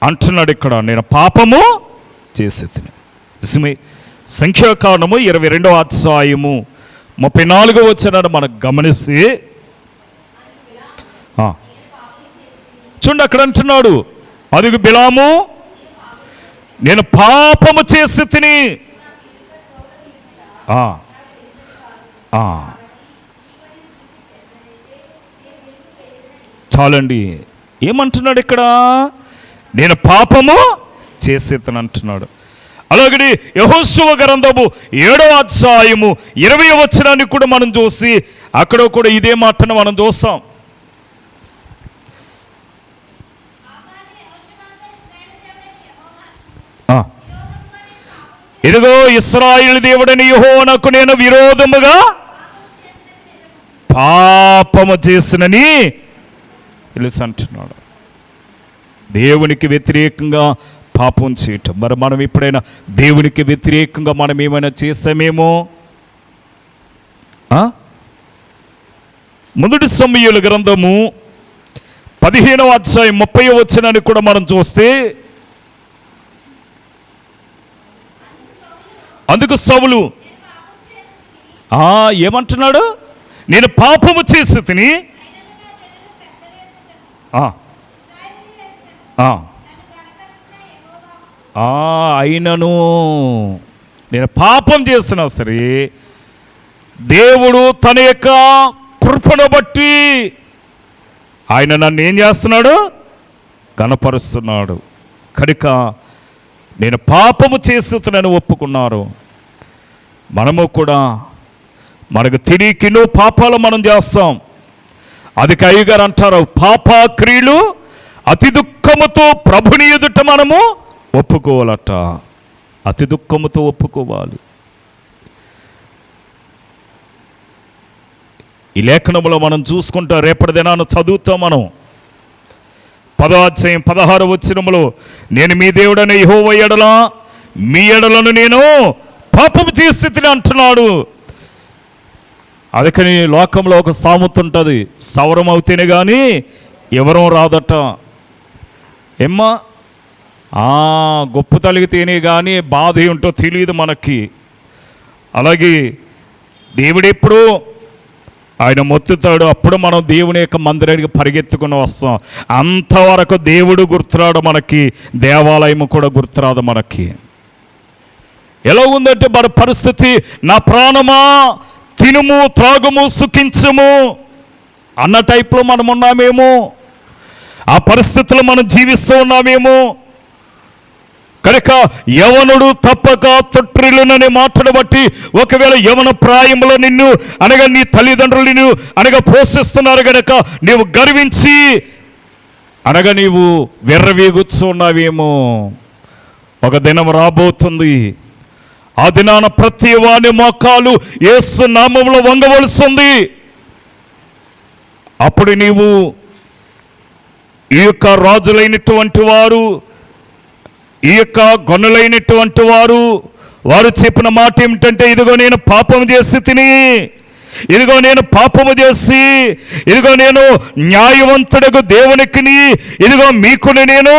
[SPEAKER 1] అంటున్నాడు ఇక్కడ. నేను పాపము చేసి తిని. నిజమే. సంఖ్యాకాండము 22వ అధ్యాయము 34వ వచనాన్ని మనకు గమనిస్తే చూడండి, అక్కడ అంటున్నాడు, అదిగో బిలాము, నేను పాపము చేసి తిని. చాలండి. ఏమంటున్నాడు ఇక్కడ? నేను పాపము చేసేతను అంటున్నాడు. అలాగే యెహోషువ గ్రంథము 7వ అధ్యాయము 20వ వచనాన్ని కూడా మనం చూసి అక్కడ కూడా ఇదే మాటను మనం చూస్తాం. ఇదిగో ఇశ్రాయేలు దేవుడని యెహోవాకు నేను విరోధముగా పాపము చేసినని తెలుసు అంటున్నాడు. దేవునికి వ్యతిరేకంగా పాపం చేయటం. మరి మనం ఎప్పుడైనా దేవునికి వ్యతిరేకంగా మనం ఏమైనా చేసామేమో? మొదటి సమూయేలు గ్రంథము 15వ అధ్యాయం 30వ వచనాన్ని కూడా మనం చూస్తే, అందుకు సౌలు ఏమంటున్నాడు? నేను పాపము చేసి తిని, అయినను నేను పాపం చేసినా సరే దేవుడు తన యొక్క కృపను బట్టి ఆయన నన్ను ఏం చేస్తున్నాడు? కనపరుస్తున్నాడు. కనుక నేను పాపము చేస్తున్నాను ఒప్పుకున్నారు. మనము కూడా మనకు తిరిగినో పాపాలు మనం చేస్తాం. అది అయ్యగారు అంటారు, పాపక్రియలు అతి దుఃఖముతో ప్రభుని ఎదుట మనము ఒప్పుకోవాలట. అతి దుఃఖముతో ఒప్పుకోవాలి. ఈ లేఖనంలో మనం చూసుకుంటా, రేపటి దినాన్ని చదువుతాం మనం. 10వ అధ్యాయం 16వ వచనములో, నేను మీ దేవుడైన యెహోవా ఎడల మీ ఎడలను నేను పాపము చేసి తిని అంటున్నాడు. అందుకని లోకంలో ఒక సామెత ఉంటుంది, సవరం అవుతేనే కానీ ఎవరం రాదట. ఏమ్మా, గొప్ప తలిగితేనే కానీ బాధ ఏంటో తెలియదు మనకి. అలాగే దేవుడెప్పుడు ఆయన మొత్తుతాడు, అప్పుడు మనం దేవుని యొక్క మందిరానికి పరిగెత్తుకుని వస్తాం. అంతవరకు దేవుడు గుర్తురాడు మనకి, దేవాలయం కూడా గుర్తురాదు మనకి. ఎలా ఉందంటే మన పరిస్థితి, నా ప్రాణమా తినుము త్రాగుము సుఖించము అన్న టైప్లో మనం ఉన్నామేమో, ఆ పరిస్థితుల్లో మనం జీవిస్తూ ఉన్నామేమో. కనుక యవనుడు తప్పక తొట్టిల్లుననే మాటను బట్టి, ఒకవేళ యవన ప్రాయంలో నిన్ను అనగా నీ తల్లిదండ్రులు నిన్ను అనగా పోషిస్తున్నారు కనుక నీవు గర్వించి అనగా నీవు వెర్రవీగుచ్చున్నావేమో. ఒక దినం రాబోతుంది, ఆ దినాన ప్రతి వాని మోకాలు యేసు నామములో వంగవలసింది. అప్పుడు నీవు ఈ యొక్క రాజులైనటువంటి వారు, ఈ యొక్క గొన్నులైనటువంటి వారు చెప్పిన మాట ఏమిటంటే, ఇదిగో నేను పాపము చేసి తిని, ఇదిగో నేను పాపము చేసి, ఇదిగో నేను న్యాయవంతుడకు దేవునికి, ఇదిగో మీకుని నేను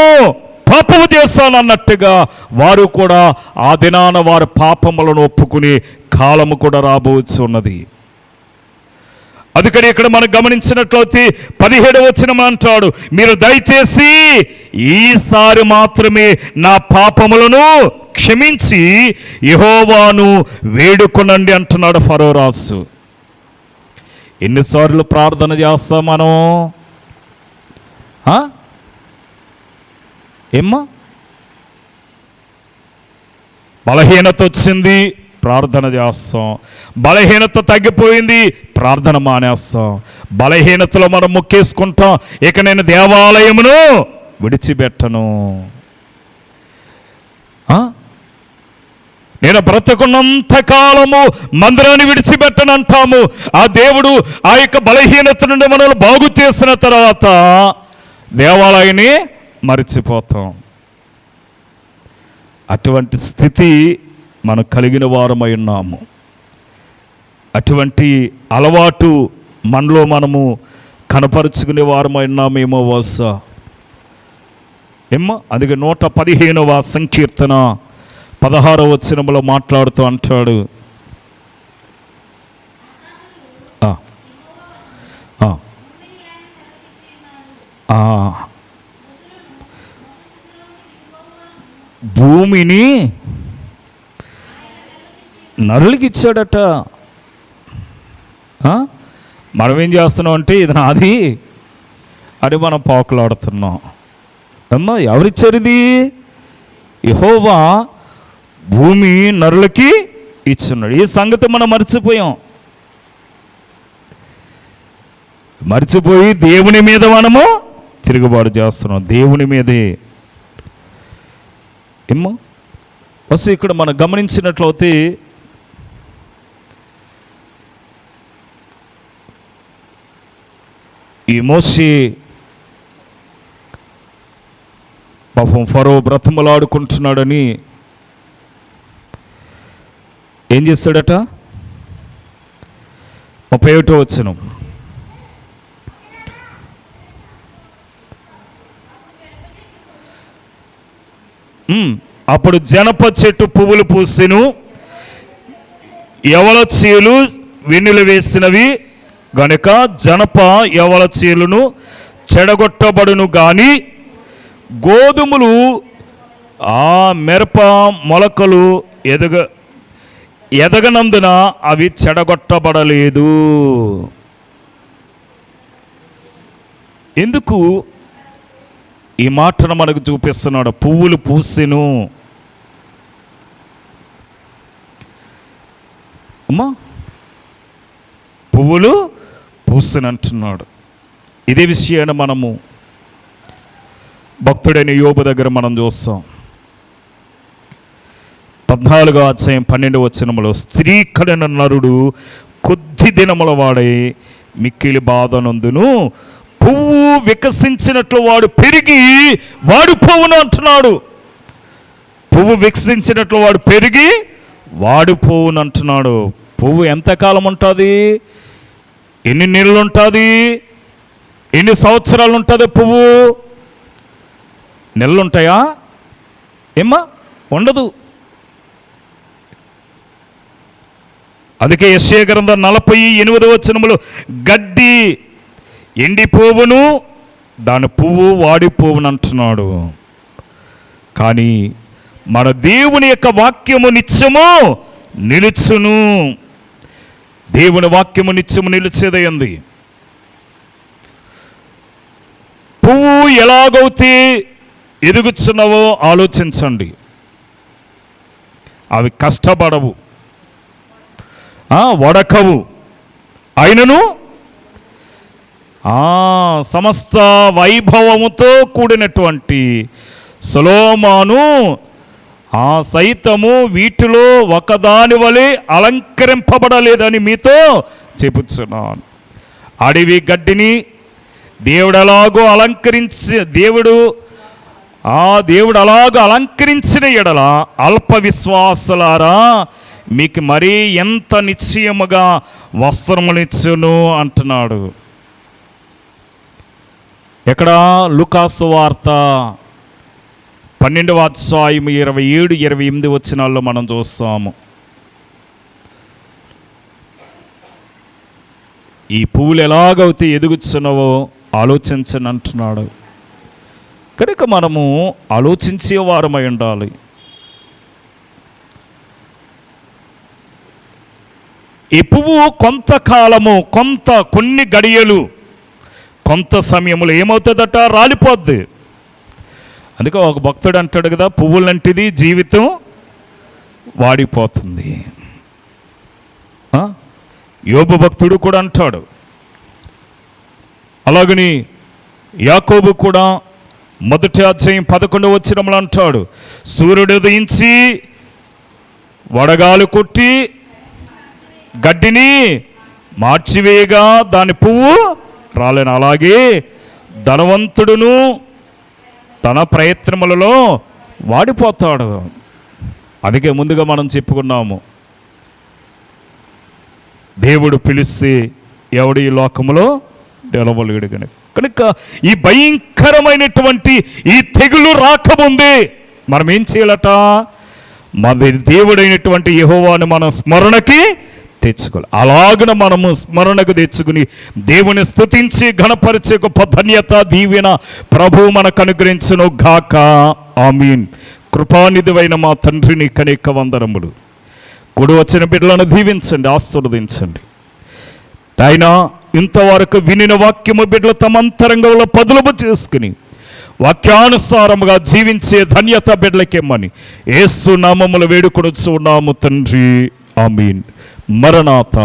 [SPEAKER 1] పాపము చేస్తాను అన్నట్టుగా వారు కూడా ఆ దినాన వారి పాపములను ఒప్పుకునే కాలము కూడా రాబోవచ్చు ఉన్నది. అందుకని ఇక్కడ మనం గమనించినట్లయితే 17వ వచనం అంటాడు, మీరు దయచేసి ఈసారి మాత్రమే నా పాపములను క్షమించి యెహోవాను వేడుకొనండి అంటున్నాడు ఫరో రాజు. ఎన్నిసార్లు ప్రార్థన చేస్తాం మనం? ఏమ్మా, బలహీనత వచ్చింది, ప్రార్థన చేస్తాం. బలహీనత తగ్గిపోయింది, ప్రార్థన మానేస్తాం. బలహీనతలో మనం మొక్కేసుకుంటాం, ఇక నేను దేవాలయమును విడిచిపెట్టను, నేను బ్రతకున్నంత కాలము మందిరాన్ని విడిచిపెట్టను అంటాము. ఆ దేవుడు ఆ యొక్క బలహీనత నుండి మనల్ని బాగు చేసిన తర్వాత దేవాలయాన్ని మరిచిపోతాం. అటువంటి స్థితి మనం కలిగిన వారమై ఉన్నాము. అటువంటి అలవాటు మనలో మనము కనపరుచుకునే వారమై ఉన్నామేమో బహుశా. అందుకే 115వ సంకీర్తన 16వ వచనంలో మాట్లాడుతూ అంటాడు, భూమిని నరులకి ఇచ్చాడట. మనం ఏం చేస్తున్నాం అంటే ఇది నాది అని మనం పాకులాడుతున్నాం. అమ్మా, ఎవరిచ్చారు ఇది? యెహోవా భూమి నరులకి ఇచ్చున్నాడు. ఈ సంగతి మనం మర్చిపోయి దేవుని మీద మనము తిరుగుబాటు చేస్తున్నాం. దేవుని మీదే ఏమో వస్తు ఇక్కడ మనం గమనించినట్లయితే ఈ మోషే పాపం ఫరో బ్రతములాడుకుంటున్నాడని ఏం చేస్తాడట? 31వ వచనం, అప్పుడు జనప చెట్టు పువ్వులు పూసెను, యవల చీలు వెన్నులు వేసినవి గనుక జనప యవల చీలును చెడగొట్టబడును గాని గోధుమలు ఆ మిరప మొలకలు ఎదగనందున అవి చెడగొట్టబడలేదు. ఎందుకు ఈ మాటను మనకు చూపిస్తున్నాడు? పువ్వులు పూసెను. అమ్మా, పువ్వులు పూసెను అంటున్నాడు. ఇదే విషయాన్ని మనము భక్తుడైన యోబు దగ్గర మనం చూస్తాం. 14వ అధ్యాయం 12వ వచనములో, స్త్రీ కడిన నరుడు కొద్ది దినముల వాడై మిక్కిలి బాధనందును, పువ్వు వికసించినట్లు వాడు పెరిగి వాడిపోవును అంటున్నాడు. పువ్వు వికసించినట్లు వాడు పెరిగి వాడిపోవును అంటున్నాడు. పువ్వు ఎంతకాలం ఉంటుంది? ఎన్ని నెలలు ఉంటుంది? ఎన్ని సంవత్సరాలు ఉంటుంది? పువ్వు నెలలు ఉంటాయా? ఏమ్మా, ఉండదు. అందుకే యెషయా గ్రంథం 48వ వచనములో, గడ్డి ఎండిపోవును, దాని పువ్వు వాడిపోవును అంటున్నాడు. కానీ మన దేవుని యొక్క వాక్యము నిత్యము నిలుచును. దేవుని వాక్యము నిత్యము నిలిచేదయ్యింది. పువ్వు ఎలాగైతే ఎదుగుచున్నావో ఆలోచించండి. అవి కష్టపడవు, వడకవు, అయినను సమస్త వైభవముతో కూడినటువంటి సొలొమోను సైతము వీటిలో ఒకదాని వలె అలంకరింపబడలేదని మీతో చెప్పుచున్నాను. అడవి గడ్డిని దేవుడు అలాగూ అలంకరించిన ఎడల అల్ప విశ్వాసులారా మీకు మరీ ఎంత నిశ్చయముగా వస్త్రమునిచ్చును అంటున్నాడు. ఎక్కడ? లూకాసు వార్త 12వ అధ్యాయం 27-28 వచనాల్లో మనం చూస్తాము. ఈ పువ్వులు ఎలాగైతే ఎదుగుచున్నావో ఆలోచించని అంటున్నాడు. కనుక మనము ఆలోచించే వారమై ఉండాలి. ఈ పువ్వు కొంతకాలము, కొన్ని గడియలు, కొంత సమయంలో ఏమవుతుందట? రాలిపోద్ది. అందుకే ఒక భక్తుడు అంటాడు కదా, పువ్వులంటిది జీవితం వాడిపోతుంది. యోబు భక్తుడు కూడా అంటాడు, అలాగని యాకోబు కూడా 1:11 అంటాడు, సూర్యుడు ఉదయించి వడగాలు కొట్టి గడ్డిని మార్చివేయగా దాని పువ్వు రాలేను, అలాగే ధనవంతుడును తన ప్రయత్నములలో వాడిపోతాడు. అందుకే ముందుగా మనం చెప్పుకున్నాము, దేవుడు పిలిస్తే ఎవడు ఈ లోకములో నిలవలేడు కనుక ఈ భయంకరమైనటువంటి ఈ తెగులు రాకముందే మనం ఏం చేయాలట? మన దేవుడైనటువంటి యెహోవాను మనం స్మరణకి తెచ్చుకోవాలి. అలాగన మనము స్మరణకు తెచ్చుకుని దేవుని స్తుతించి ఘనపరిచే గొప్ప ధన్యత దీవెన ప్రభువు మనకు అనుగ్రహించును గాక. ఆమీన్. కృపానిధివైన మా తండ్రి నీకు అనేక వందనములు. కూడి వచ్చిన బిడ్డలను దీవించండి, ఆశీర్వదించండి. ఆయన ఇంతవరకు వినిన వాక్యము బిడ్డలు తమ అంతరంగంలో పదులము చేసుకుని వాక్యానుసారముగా జీవించే ధన్యత బిడ్డలకేమని యేసు నామములో వేడుకొనుచు ఉన్నాము తండ్రి. ఆమీన్. మరణాత.